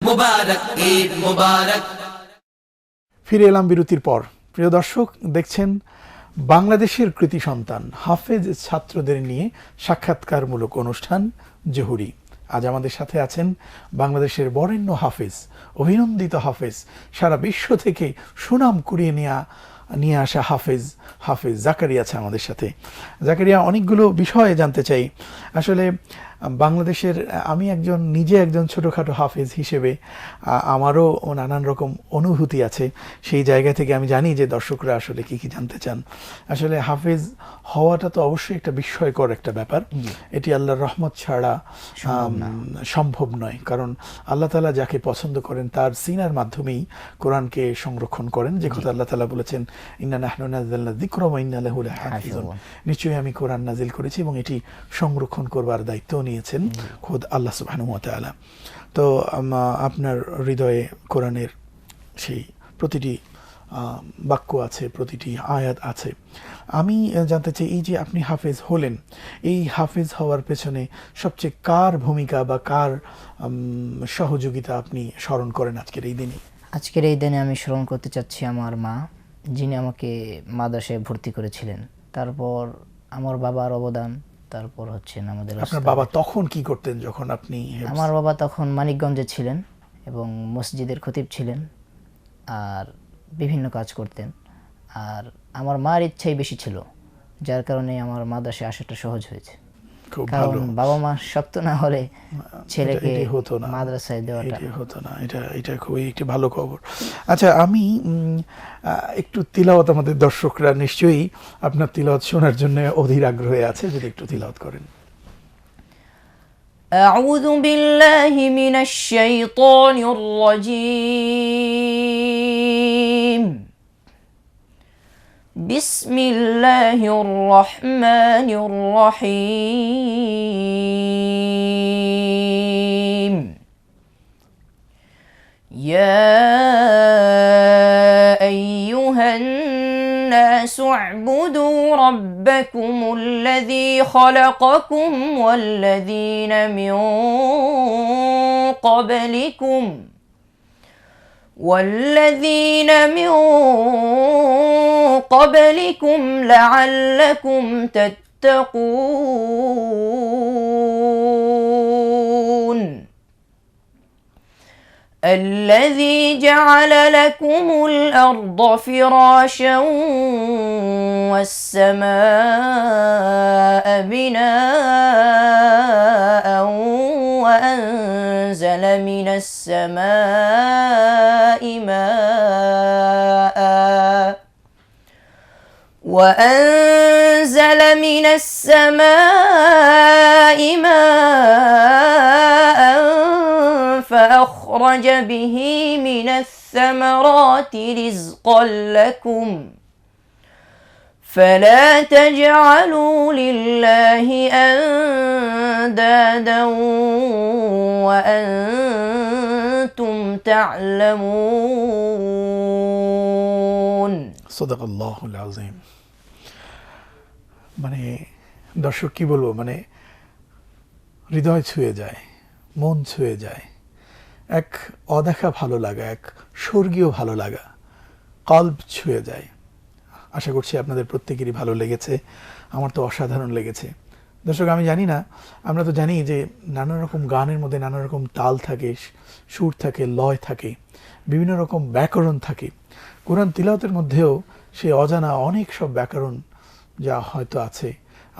মুবারক, ঈদ মুবারক। ফিরে এলাম বিরতির পর। প্রিয় দর্শক, দেখছেন বাংলাদেশের কৃতি সন্তান হাফেজ ছাত্রদের নিয়ে সাক্ষাৎকারমূলক অনুষ্ঠান জহুরি। আজ আমাদের সাথে আছেন বাংলাদেশের বরেণ্য হাফেজ, অভিনন্দিত হাফেজ, সারা বিশ্ব থেকে সুনাম কুড়িয়ে নিয়ে আসা হাফেজ জাকারিয়া আছে আমাদের সাথে। জাকারিয়া, অনেকগুলো বিষয়ে জানতে চাই। আসলে বাংলাদেশের আমি নিজে একজন ছোটোখাটো হাফেজ হিসেবে আমারও নানান রকম অনুভূতি আছে। সেই জায়গা থেকে আমি জানি যে দর্শকরা আসলে কি জানতে চান। আসলে হাফেজ হওয়াটা তো অবশ্যই একটা বিস্ময়কর একটা ব্যাপার। এটি আল্লাহর রহমত ছাড়া সম্ভব নয়, কারণ আল্লাহ তাআলা যাকে পছন্দ করেন তার সিনার মাধ্যমেই কোরআনকে সংরক্ষণ করেন। যে কথা আল্লাহ তাআলা বলেছেন, ইন্না নাহনু নাযালনা যিকরা ওয়া ইন্না লাহু লাহাফিজুন, নিশ্চয়ই আমি কোরআন নাজিল করেছি এবং এটি সংরক্ষণ করবার দায়িত্ব নিয়েছেন খোদ আল্লাহ সুবহানাহু ওয়া তাআলা। তো আপনার হৃদয়ে কোরআনের সেই প্রতিটি বাক্য আছে, প্রতিটি আয়াত আছে। আমি জানতে চাই, এই যে আপনি হাফেজ হলেন, এই হাফেজ হওয়ার পেছনে সবচেয়ে কার ভূমিকা বা কার সহযোগিতা আপনি স্মরণ করেন আজকের এই দিনে? আজকের এই দিনে আমি স্মরণ করতে চাচ্ছি আমার মা, যিনি আমাকে মাদ্রাসায় ভর্তি করেছিলেন। তারপর আমার বাবার অবদান, তারপর হচ্ছেন আমাদের। আপনার বাবা তখন কি করতেন যখন আপনি? আমার বাবা তখন মানিকগঞ্জে ছিলেন এবং মসজিদের খতিব ছিলেন আর বিভিন্ন কাজ করতেন। আর আমার মার ইচ্ছাই বেশি ছিল, যার কারণে আমার মাদ্রাসায় আসাটা সহজ হয়েছে। কারণ বাবা মা শক্ত না হলে ছেলেকে মাদ্রাসায় দেওয়াটা হতো না। এটা খুবই একটি ভালো খবর। আচ্ছা, আমি একটু তিলাওয়াত, আমাদের দর্শকরা নিশ্চয়ই আপনার তিলাওয়াত শোনার জন্য অধীর আগ্রহে আছে, যদি একটু তিলাওয়াত করেন। أعوذ بالله من الشيطان الرجيم. بسم الله الرحمن الرحيم. يا أيها الناس اعبدوا ربكم الذي خلقكم والذين من قبلكم لعلكم تتقون. الذي جعل لكم الأرض فراشا والسماء بناء وأنزل من السماء ماء فأخرج به من الثمرات رزقا لكم فلا تجعلوا لله أندادا وأنتم تعلمون. সাদাকাল্লাহুল আযীম। মানে দর্শক কি বলবো, মানে হৃদয় ছুঁয়ে যায়, মন ছুঁয়ে যায়, এক অদেখা ভালো লাগা, এক স্বর্গীয় ভালো লাগা, কলব ছুঁয়ে যায়। আশা করছি আপনাদের প্রত্যেকেরই ভালো লেগেছে। আমার তো অসাধারণ লেগেছে। দর্শক, আমি জানি না, আমরা তো জানি যে নানা রকম গানের মধ্যে নানা রকম তাল থাকে, সুর থাকে, লয় থাকে, বিভিন্ন রকম ব্যাকরণ থাকে। কোরআন তিলাওয়াতের মধ্যেও সে অজানা অনেক সব ব্যাকরণ যা হয়তো আছে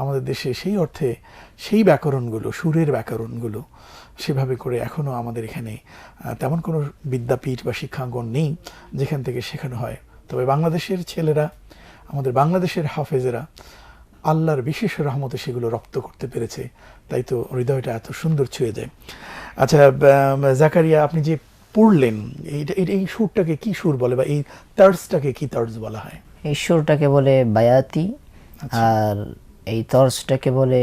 আমাদের দেশে, সেই অর্থে সেই ব্যাকরণগুলো, সুরের ব্যাকরণগুলো সেভাবে করে এখনও আমাদের এখানে তেমন কোনো বিদ্যাপীঠ বা শিক্ষাঙ্গন নেই যেখান থেকে শেখানো হয়। তবে বাংলাদেশের ছেলেরা, আমাদের বাংলাদেশের হাফেজেরা আল্লাহর বিশেষ রহমতে সেগুলো রপ্ত করতে পেরেছে, তাই তো হৃদয়টা এত সুন্দর ছুঁয়ে যায়। আচ্ছা জাকারিয়া, আপনি যে পড়লেন, এই সুরটাকে কি সুর বলে, বা এই তার্জটাকে কি তার্জ বলা হয়? এই সুরটাকে বলে বায়াতি, আর এই তর্জটাকে বলে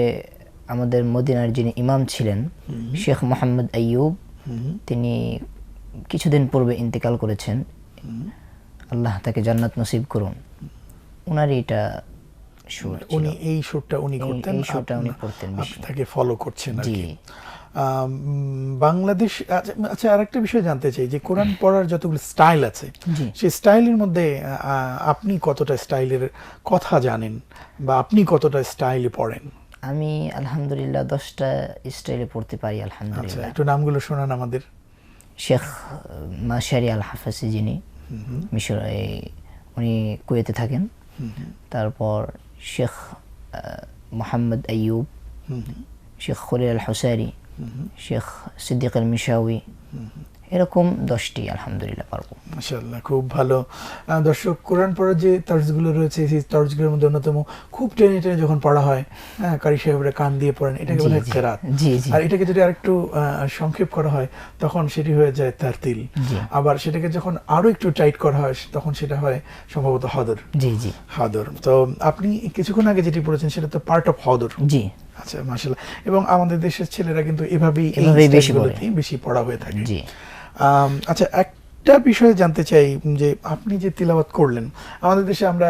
আমাদের মদিনার যিনি ইমাম ছিলেন শেখ মোহাম্মদ আইয়ুব, তিনি কিছুদিন পূর্বে ইন্তেকাল করেছেন, আল্লাহ তাকে জান্নাত নসিব করুন। উনারই এটা সুর, উনি এই সুরটা উনি করতেন, এই সুরটা উনি পড়তেন, আপনি তাকে ফলো করছেন আর কি। বাংলাদেশ, আচ্ছা আরেকটা বিষয় জানতে চাই যে কোরআন পড়ার যতগুলো স্টাইল আছে জি। সেই স্টাইলের মধ্যে আপনি কতটা স্টাইলের কথা জানেন বা আপনি কতটা স্টাইলে পড়েন? আমি আলহামদুলিল্লাহ 10টা স্টাইলে পড়তে পারি আচ্ছা, আলহামদুলিল্লাহ। একটু নামগুলো শোনান আমাদের। শেখ মাশারি আল হাফাসি, যিনি মিশর, উনি কুয়েতে থাকেন। তারপর শেখ মোহাম্মদ আইয়ুব, শেখ খলিল আল হুসাইরি, শেখ সিদ্দিক আল মিশাউই, এরকম 10টি আলহামদুলিল্লাহ পারবো। মাশাআল্লাহ, খুব ভালো। দর্শক, কোরআন পড়ার যে তর্জগুলো রয়েছে সেই তর্জগুলোর মধ্যে অন্যতম, খুব টেনে টেনে যখন পড়া হয়, হ্যাঁ, কারি সাহেবরা কান দিয়ে পড়েন, এটাকে বলা হয় কেরাত। জি জি। আর এটাকে যদি আরেকটু সংক্ষেপ করা হয় তখন সেটি হয়ে যায় তারতিল। আবার সেটাকে যখন আরো একটু টাইট করা হয় তখন সেটা হয় সম্ভবত হদর। জি জি। হদর। তো আপনি কিছুক্ষণ আগে যেটি পড়েছেন সেটা তো পার্ট অফ হদর। জি। আচ্ছা, মাশাআল্লাহ। এবং আমাদের দেশের ছেলেরা কিন্তু এভাবেই বেশি পড়া হয়ে থাকে। জি। আচ্ছা, একটা বিষয় জানতে চাই যে আপনি যে তিলাওয়াত করলেন, আমাদের দেশে আমরা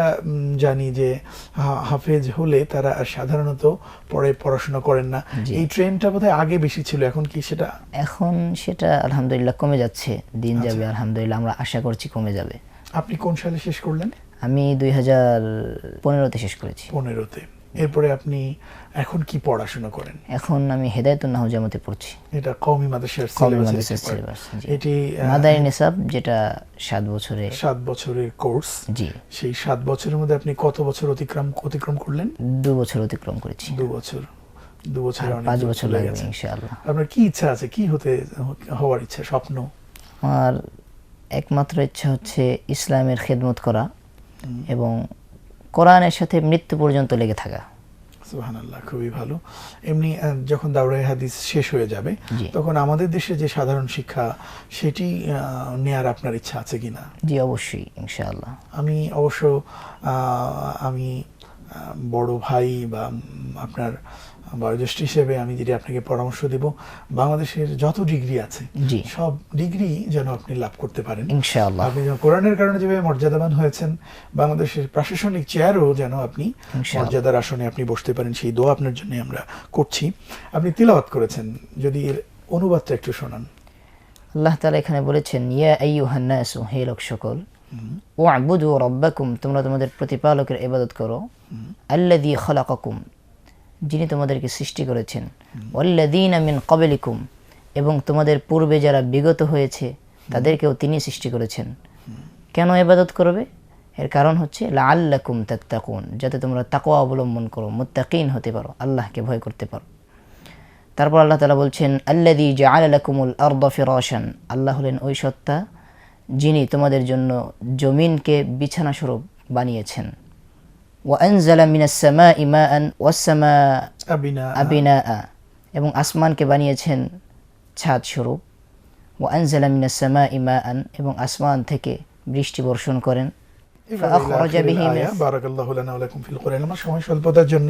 জানি যে হাফেজ হলে তারা সাধারণত পড়াশোনা করেন না। এই ট্রেন্ডটা বোধহয় আগে বেশি ছিল, এখন কি সেটা? এখন সেটা আলহামদুলিল্লাহ কমে যাচ্ছে, দিন যাবে আলহামদুলিল্লাহ, আমরা আশা করছি কমে যাবে। আপনি কোন সালে শেষ করলেন? আমি 2015-তে শেষ করেছি। 15-তে। এরপরে আপনি এখন কি পড়াশোনা করেন? এখন আমি হেদায়েতুন নাহু জামাতে পড়ছি। এটা কওমি মাদ্রাসার সিলেবাস। এটি মাদানী নিসাব, যেটা 7 বছরের কোর্স। জি। সেই 7 বছরের মধ্যে আপনি কত বছর অতিক্রম করলেন? 2 বছর অতিক্রম করেছি। 2 বছর। 2 বছর, 5 বছর লাগবে ইনশাআল্লাহ। আপনার কি ইচ্ছা আছে, কি হওয়ার ইচ্ছা, স্বপ্ন? আমার একমাত্র ইচ্ছা হচ্ছে ইসলামের খেদমত করা এবং কোরআনের সাথে মৃত্যু পর্যন্ত লেগে থাকা। সুবহানাল্লাহ, খুবই ভালো। এমনি যখন দাওরায়ে হাদিস শেষ হয়ে যাবে তখন আমাদের দেশে যে সাধারণ শিক্ষা সেটি নেয়ার আপনার ইচ্ছা আছে কিনা? জি, অবশ্যই ইনশাআল্লাহ। আমি অবশ্য আমি বড় ভাই বা আপনার বয়োজ্যেষ্ঠ হিসেবে আমি যেটি আপনাকে পরামর্শ দেব, বাংলাদেশের যত ডিগ্রি আছে সব ডিগ্রি যেন আপনি লাভ করতে পারেন ইনশাআল্লাহ। আপনি কোরআনের কারণে যেভাবে মর্যাদাবান হয়েছেন, বাংলাদেশের প্রশাসনিক চেয়ারও যেন আপনি মর্যাদার আসনে আপনি বসতে পারেন, সেই দোয়া আপনার জন্য আমরা করছি। আপনি তিলাওয়াত করেছেন, যদি এর অনুবাদটা একটু শোনান। আল্লাহ তাআলা এখানে বলেছেন, ইয়া আইয়ুহান নাসু, হে লোক সকল, ওয়া'বুদু রাব্বাকুম, তোমরা তোমাদের প্রতিপালকের ইবাদত করো, আল্লাযী খালাকাকুম, যিনি তোমাদেরকে সৃষ্টি করেছেন, ওয়াল্লাযীনা মিন ক্বাবলিকুম, এবং তোমাদের পূর্বে যারা বিগত হয়েছে তাদেরকেও তিনি সৃষ্টি করেছেন। কেন ইবাদত করবে? এর কারণ হচ্ছে লাআল্লাকুম তাত্তাকুন, যাতে তোমরা তাকওয়া অবলম্বন করো, মুত্তাকিন হতে পারো, আল্লাহকে ভয় করতে পারো। তারপর আল্লাহ তাআলা বলছেন, আল্লাযী জাআলা লাকুমুল আরদা ফিরাশান, আল্লাহ হলেন ওই সত্তা যিনি তোমাদের জন্য জমিনকে বিছানা স্বরূপ বানিয়েছেন। ওয়ানজালা মিনাস সামাই মাআন ওয়াস সামাআ বিনাআ, এবং আসমানকে বানিয়েছেন ছাদ স্বরূপ। ওয়ানজালা মিনাস সামাই মাআন, এবং আসমান থেকে বৃষ্টি বর্ষণ করেন। বারাকাল্লাহু লানা ওয়া লাকুম ফিল কোরআন। আমার সময় স্বল্পতার জন্য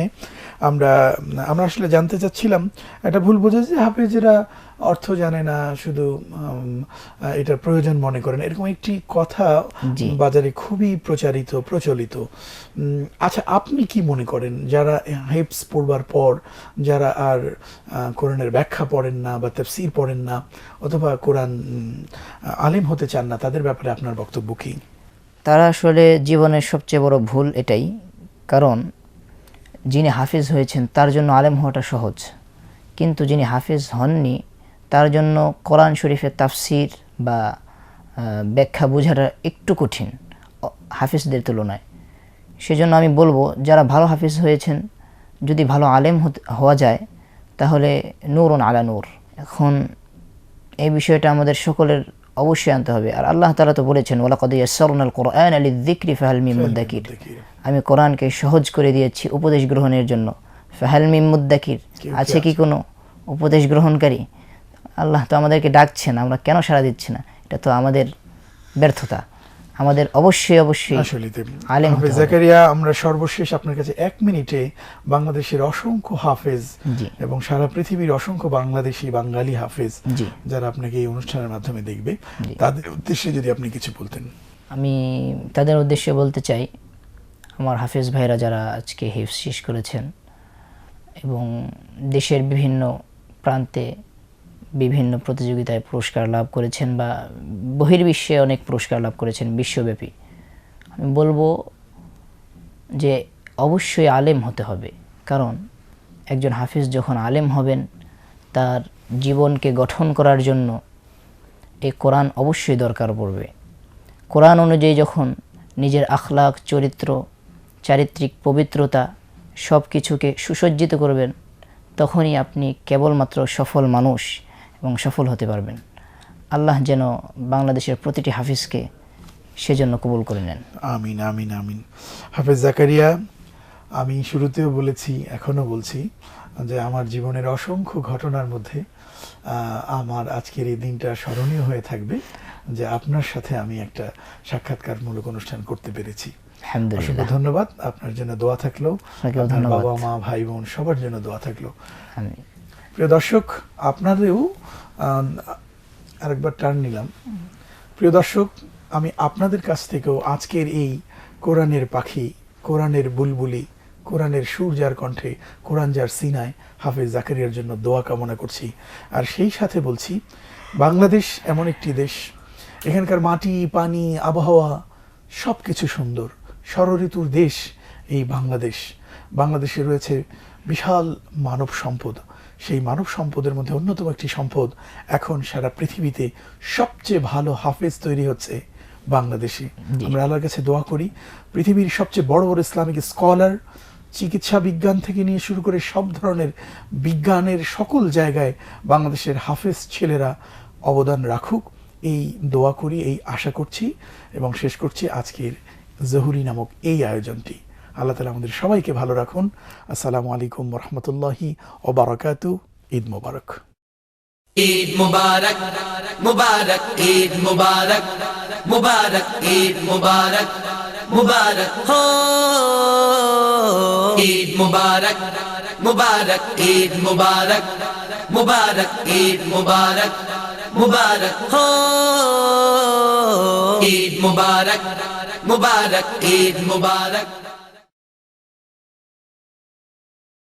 আমরা আসলে জানতে চাচ্ছিলাম, একটা ভুল বোঝা যে হাফেজেরা অর্থ জানে না, শুধু এটার প্রয়োজন মনে করেন, এরকম একটি কথা বাজারে খুবই প্রচলিত। আচ্ছা, আপনি কি মনে করেন যারা হিফজ পড়বার পর যারা আর কোরআনের ব্যাখ্যা পড়েন না বা তাফসীর পড়েন না অথবা কোরআন আলেম হতে চান না, তাদের ব্যাপারে আপনার বক্তব্য কি? তারা আসলে জীবনের সবচেয়ে বড় ভুল এটাই, কারণ যিনি হাফেজ হয়েছেন তার জন্য আলেম হওয়াটা সহজ, কিন্তু যিনি হাফেজ হননি তার জন্য কোরআন শরীফের তাফসীর বা ব্যাখ্যা বোঝাটা একটু কঠিন হাফেজদের তুলনায়। সেজন্য আমি বলবো, যারা ভালো হাফেজ হয়েছেন, যদি ভালো আলেম হওয়া যায় তাহলে নূরুন আলা নূর। এখন এই বিষয়টা আমাদের সকলের অবশ্যই আনতে হবে। আর আল্লাহ তাআলা তো বলেছেন, ওয়ালাকাদ ইয়াসসারনাল কুরআনা লিযযিকরি ফাহাল মিন মুদ্দাকির, আমি কোরআনকে সহজ করে দিয়েছি উপদেশ গ্রহণের জন্য। ফাহাল মিন মুদ্দাকির, আছে কি কোনো উপদেশ গ্রহণকারী? আল্লাহ তো আমাদেরকে ডাকছেন, আমরা কেন সাড়া দিচ্ছি না? এটা তো আমাদের ব্যর্থতা। আমাদের অবশ্যই আলেম হতে হবে। জাকারিয়া, আমরা সর্বশেষ আপনার কাছে 1 মিনিটে বাংলাদেশের অসংখ্য হাফেজ এবং সারা পৃথিবীর অসংখ্য বাঙালি হাফেজ যারা আপনাকে এই অনুষ্ঠানের মাধ্যমে দেখবে, তাদের উদ্দেশ্যে যদি আপনি কিছু বলতেন। আমি তাদের উদ্দেশ্যে বলতে চাই, আমার হাফেজ ভাইরা যারা আজকে হিফজ শেষ করেছেন এবং দেশের বিভিন্ন প্রান্তে বিভিন্ন প্রতিযোগিতায় পুরস্কার লাভ করেছেন বা বহির্বিশ্বে অনেক পুরস্কার লাভ করেছেন বিশ্বব্যাপী। আমি বলবো যে অবশ্যই আলেম হতে হবে, কারণ একজন হাফিজ যখন আলেম হবেন তার জীবনকে গঠন করার জন্য এই কোরআন অবশ্যই দরকার পড়বে। কোরআন অনুযায়ী যখন নিজের আখলাক, চরিত্র, চারিত্রিক পবিত্রতা সব কিছুকে সুসজ্জিত করবেন, তখনই আপনি কেবলমাত্র সফল মানুষ এবং সফল হতে পারবেন। আল্লাহ যেন বাংলাদেশের প্রতিটি হাফিজকে সেজন্য কবুল করে নেন। আমিন আমিন আমিন। হাফেজ জাকারিয়া, আমি শুরুতেও বলেছি, এখনও বলছি যে আমার জীবনের অসংখ্য ঘটনার মধ্যে আমার আজকের এই দিনটা স্মরণীয় হয়ে থাকবে যে আপনার সাথে আমি একটা সাক্ষাৎকারমূলক অনুষ্ঠান করতে পেরেছি। অসংখ্য ধন্যবাদ। আপনার জন্য দোয়া থাকলো, আপনার বাবা মা ভাই বোন সবার জন্য দোয়া থাকলো। প্রিয় দর্শক, আপনাদেরও আরেকবার টার্ন নিলাম। প্রিয় দর্শক, আমি আপনাদের কাছ থেকেও আজকের এই কোরআনের পাখি, কোরআনের বুলবুলি, কোরআনের সুর যার কণ্ঠে, কোরআন যার সিনায়, হাফেজ জাকারিয়ার জন্য দোয়া কামনা করছি। আর সেই সাথে বলছি, বাংলাদেশ এমন একটি দেশ, এখানকার মাটি, পানি, আবহাওয়া সব কিছু সুন্দর, ষড়ঋতুর দেশ এই বাংলাদেশ। বাংলাদেশে রয়েছে বিশাল মানব সম্পদ। সেই মানব সম্পদের মধ্যে অন্যতম একটি সম্পদ, এখন সারা পৃথিবীতে সবচেয়ে ভালো হাফেজ তৈরি হচ্ছে বাংলাদেশে। আমরা আল্লাহর কাছে দোয়া করি পৃথিবীর সবচেয়ে বড় বড় ইসলামিক স্কলার, চিকিৎসা বিজ্ঞান থেকে নিয়ে শুরু করে সব ধরনের বিজ্ঞানের সকল জায়গায় বাংলাদেশের হাফেজ ছেলেরা অবদান রাখুক, এই দোয়া করি, এই আশা করছি এবং শেষ করছি আজকের জহুরি নামক এই আয়োজনটি। আল্লাহ তাআলা আমাদের সবাইকে ভালো রাখুন। আসসালামু আলাইকুম ওয়া রাহমাতুল্লাহি ওয়া বারাকাতুহু। ঈদ মোবারক। ঈদ মুবারক, মুবারক ঈদ মুবারক, মুবারক ঈদ মুবারক, মুবারক হো ঈদ মুবারক, মুবারক ঈদ মুবারক, মুবারক ঈদ মুবারক, মুবারক হো ঈদ মুবারক, মুবারক ঈদ মুবারক।